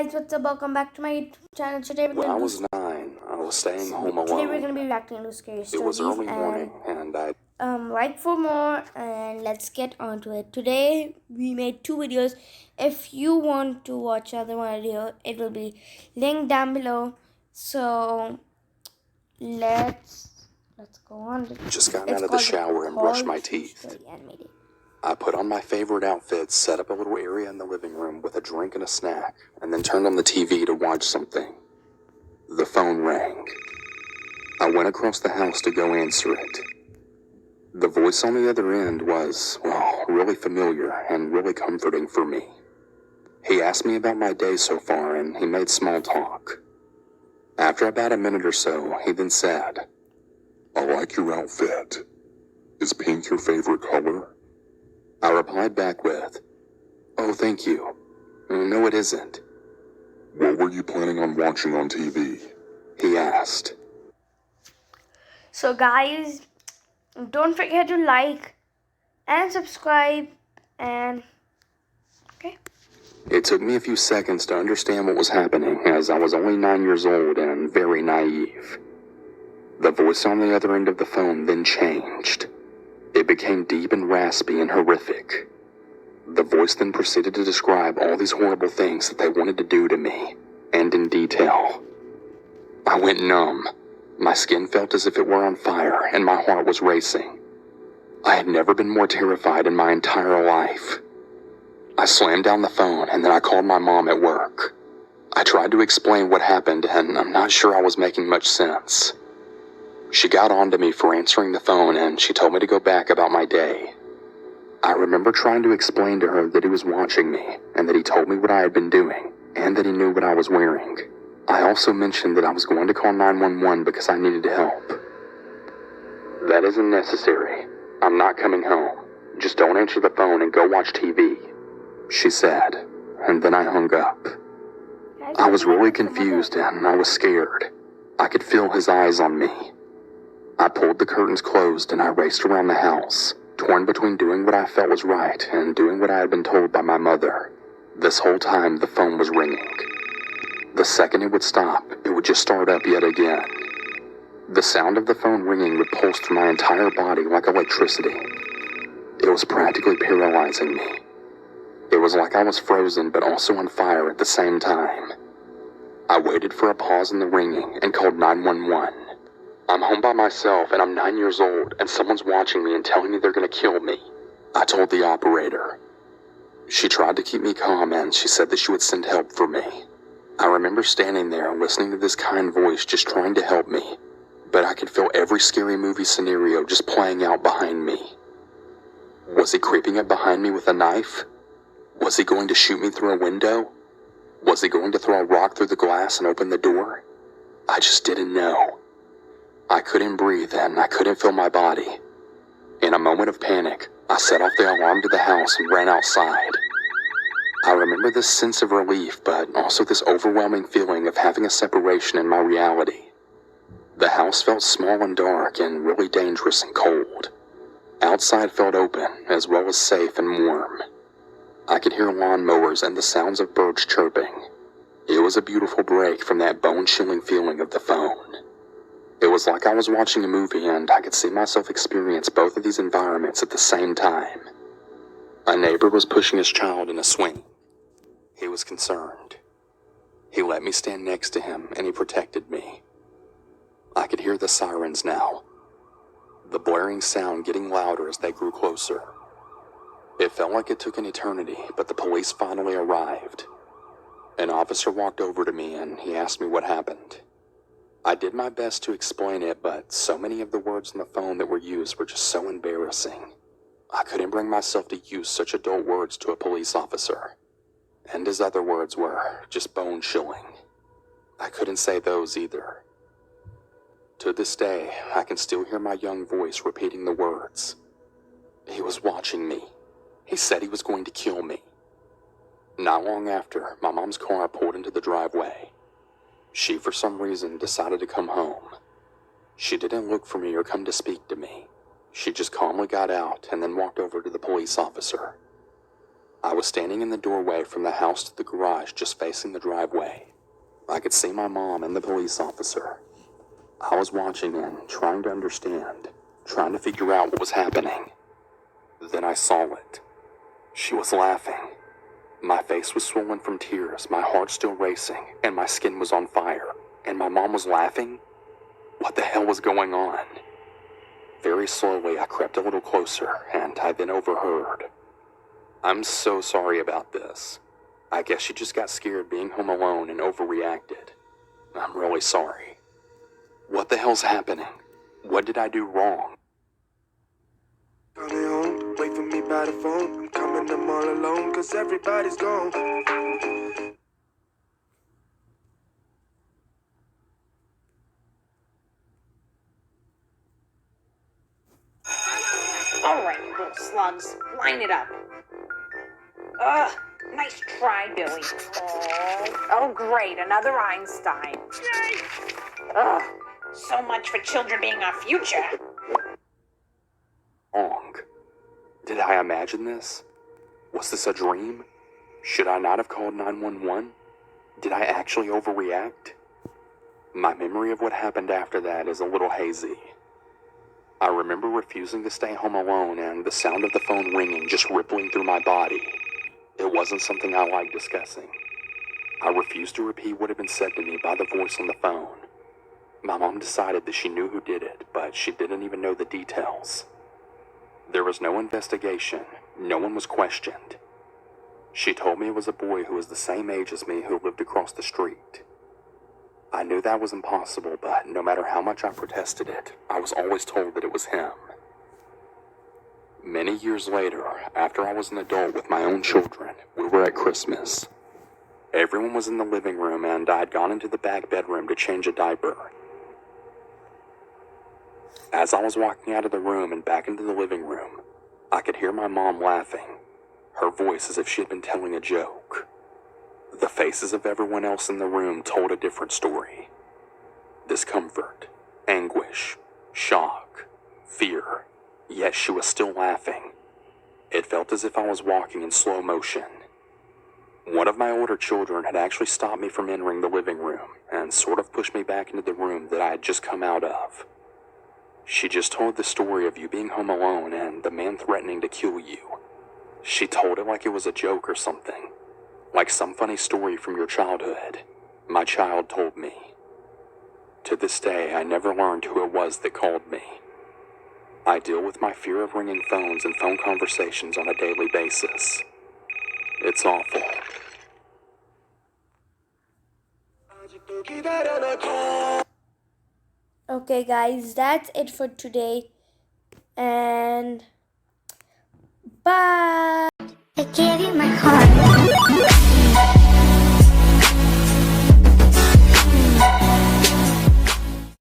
guys, what's up? Welcome back to my YouTube channel. Today we're When I gonna was 9, I was staying home alone. Today we're gonna be reacting to scary stories. It was early morning, and I like for more, and let's get on to it. Today we made 2 videos. If you want to watch other video, it will be linked down below. So let's go on. just got out of the shower and brushed my teeth. I put on my favorite outfit, set up a little area in the living room with a drink and a snack, and then turned on the TV to watch something. The phone rang. I went across the house to go answer it. The voice on the other end was, well, really familiar and really comforting for me. He asked me about my day so far, and he made small talk. After about a minute or so, he then said, "I like your outfit. Is pink your favorite color?" I replied back with, "Oh, thank you. No, it isn't." "What were you planning on watching on TV?" he asked. So guys, don't forget to like and subscribe, and okay. It took me a few seconds to understand what was happening, as I was only 9 years old and very naive. The voice on the other end of the phone then changed. It became deep and raspy and horrific. The voice then proceeded to describe all these horrible things that they wanted to do to me, and in detail. I went numb. My skin felt as if it were on fire, and my heart was racing. I had never been more terrified in my entire life. I slammed down the phone, and then I called my mom at work. I tried to explain what happened, and I'm not sure I was making much sense. She got on to me for answering the phone, and she told me to go back about my day. I remember trying to explain to her that he was watching me, and that he told me what I had been doing, and that he knew what I was wearing. I also mentioned that I was going to call 911 because I needed help. "That isn't necessary. I'm not coming home. Just don't answer the phone and go watch TV," she said, and then I hung up. I was really confused and I was scared. I could feel his eyes on me. I pulled the curtains closed and I raced around the house, torn between doing what I felt was right and doing what I had been told by my mother. This whole time the phone was ringing. The second it would stop, it would just start up yet again. The sound of the phone ringing would pulse through my entire body like electricity. It was practically paralyzing me. It was like I was frozen but also on fire at the same time. I waited for a pause in the ringing and called 911. "I'm home by myself and I'm 9 years old and someone's watching me and telling me they're gonna kill me," I told the operator. She tried to keep me calm and she said that she would send help for me. I remember standing there listening to this kind voice just trying to help me, but I could feel every scary movie scenario just playing out behind me. Was he creeping up behind me with a knife? Was he going to shoot me through a window? Was he going to throw a rock through the glass and open the door? I just didn't know. I couldn't breathe and I couldn't feel my body. In a moment of panic, I set off the alarm to the house and ran outside. I remember this sense of relief, but also this overwhelming feeling of having a separation in my reality. The house felt small and dark and really dangerous and cold. Outside felt open, as well as safe and warm. I could hear lawnmowers and the sounds of birds chirping. It was a beautiful break from that bone-chilling feeling of the phone. It was like I was watching a movie and I could see myself experience both of these environments at the same time. A neighbor was pushing his child in a swing. He was concerned. He let me stand next to him and he protected me. I could hear the sirens now, the blaring sound getting louder as they grew closer. It felt like it took an eternity, but the police finally arrived. An officer walked over to me and he asked me what happened. I did my best to explain it, but so many of the words on the phone that were used were just so embarrassing. I couldn't bring myself to use such adult words to a police officer. And his other words were just bone-chilling. I couldn't say those either. To this day, I can still hear my young voice repeating the words. He was watching me. He said he was going to kill me. Not long after, my mom's car pulled into the driveway. She, for some reason, decided to come home. She didn't look for me or come to speak to me. She just calmly got out and then walked over to the police officer. I was standing in the doorway from the house to the garage, just facing the driveway. I could see my mom and the police officer. I was watching and trying to understand, trying to figure out what was happening. Then I saw it. She was laughing. My face was swollen from tears, my heart still racing, and my skin was on fire. And my mom was laughing? What the hell was going on? Very slowly, I crept a little closer, and I then overheard. "I'm so sorry about this. I guess she just got scared being home alone and overreacted. I'm really sorry. What the hell's happening? What did I do wrong?" Coming home, wait for me by the phone. I'm coming, I'm all alone, cause everybody's gone. All right, you little slugs, line it up. Ugh, nice try, Billy. Oh, great, another Einstein. Yay! Ugh, so much for children being our future. Wrong. Did I imagine this? Was this a dream? Should I not have called 911? Did I actually overreact? My memory of what happened after that is a little hazy. I remember refusing to stay home alone and the sound of the phone ringing just rippling through my body. It wasn't something I liked discussing. I refused to repeat what had been said to me by the voice on the phone. My mom decided that she knew who did it, but she didn't even know the details. There was no investigation. No one was questioned. She told me it was a boy who was the same age as me who lived across the street. I knew that was impossible, but no matter how much I protested it, I was always told that it was him. Many years later, after I was an adult with my own children, we were at Christmas. Everyone was in the living room and I had gone into the back bedroom to change a diaper. As I was walking out of the room and back into the living room, I could hear my mom laughing, her voice as if she had been telling a joke. The faces of everyone else in the room told a different story. Discomfort, anguish, shock, fear, yet she was still laughing. It felt as if I was walking in slow motion. One of my older children had actually stopped me from entering the living room and sort of pushed me back into the room that I had just come out of. She just told the story of you being home alone and the man threatening to kill you. She told it like it was a joke or something, like some funny story from your childhood. My child told me. To this day, I never learned who it was that called me. I deal with my fear of ringing phones and phone conversations on a daily basis. It's awful. Okay, guys, that's it for today. And bye. I gave you my heart.